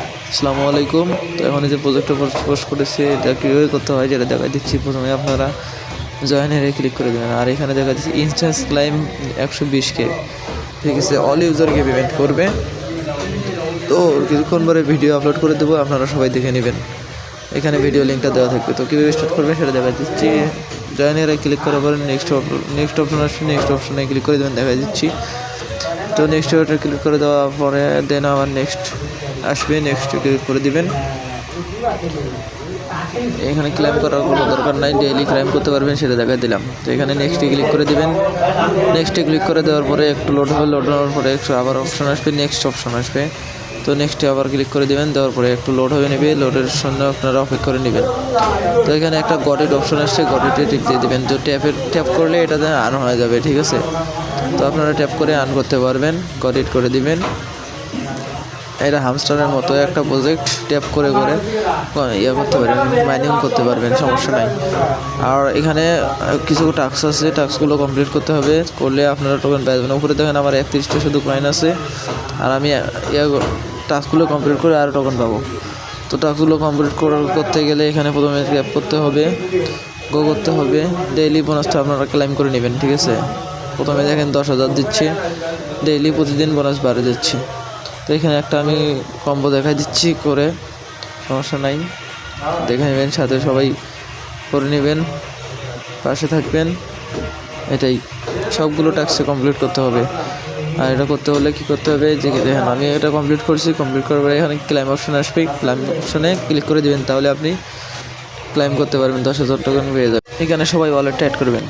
আসসালামু আলাইকুম। তো এখন এই যে প্রজেক্টটা পোস্ট করেছি, এটা কীভাবে করতে হয় যেটা দেখা দিচ্ছি। প্রথমে আপনারা জয়েনে ক্লিক করে দেবেন, আর এখানে দেখা দিচ্ছি ইনস্ট্যান্স ক্লাইম 120K, ঠিক আছে, অল ইউজারকে পেমেন্ট করবে। তো কিছুক্ষণ পরে ভিডিও আপলোড করে দেবো, আপনারা সবাই দেখে নেবেন। এখানে ভিডিও লিঙ্কটা দেওয়া থাকবে। তো কীভাবে স্টার্ট করবেন সেটা দেখা দিচ্ছি। জয়েনের ক্লিক করার পরে নেক্সট অপশন আসবে, নেক্সট অপশনে ক্লিক করে দেবেন, দেখা দিচ্ছি। তো নেক্সট ওটা ক্লিক করে দেওয়ার পরে দেন আবার নেক্সট আসবে, নেক্সট ক্লিক করে দিবেন। এখানে ক্লেম করার কোনো দরকার নাই, ডেইলি ক্লেম করতে পারবেন সেটা দেখা দিলাম। তো এখানে নেক্সটে ক্লিক করে দিবেন। নেক্সটে ক্লিক করে দেওয়ার পরে একটু লোড হবে, লোড হওয়ার পরে একটু আবার অপশন আসবে, নেক্সট অপশন আসবে। তো নেক্সটে আবার ক্লিক করে দেবেন, দেওয়ার পরে একটু লোড হয়ে নেবে, লোডের জন্য আপনারা অপেক্ষা করে নেবেন। তো এখানে একটা গটেড অপশন আসছে, গটেডে টিপ দিয়ে দেবেন। তো ট্যাপ করলে এটাতে আন হয়ে যাবে, ঠিক আছে। তো আপনারা ট্যাপ করে আন করতে পারবেন, গটেড করে দিবেন। এটা হামস্টারের মতো একটা প্রজেক্ট, ট্যাপ করে করে ইয়ে করতে পারবেন, মাইনিং করতে পারবেন, সমস্যা নাই। আর এখানে কিছু টাস্ক আছে, টাস্কগুলো কমপ্লিট করতে হবে, করলে আপনারা টোকেন পাবেন। উপরে দেখেন আমার 31টা শুধু কয়েন আছে, আর আমি টাস্কগুলো কমপ্লিট করে আরও টোকেন পাবো। তো টাস্কগুলো কমপ্লিট করতে গেলে এখানে প্রথমে ট্যাপ করতে হবে, গো করতে হবে, ডেইলি বোনাসটা আপনারা ক্লেম করে নেবেন, ঠিক আছে। প্রথমে দেখেন 10,000 দিচ্ছে, ডেইলি প্রতিদিন বোনাস বাড়ে যাচ্ছে। তো এখানে একটা আমি কম্বো দেখাই দিচ্ছি করে, সমস্যা নাই, দেখে নেবেন, সাথে সবাই করে নেবেন, পাশে থাকবেন। এটাই সবগুলো টাস্ক কমপ্লিট করতে হবে। আর এটা করতে হলে কী করতে হবে, যে দেখেন আমি এটা কমপ্লিট করছি, কমপ্লিট করার পরে এখানে ক্লাইম অপশন আসবে, ক্লাইম অপশনে ক্লিক করে দেবেন, তাহলে আপনি ক্লাইম করতে পারবেন, 10,000 টোকেন পেয়ে যাবেন। এখানে সবাই ওয়ালেটটা অ্যাড করবেন।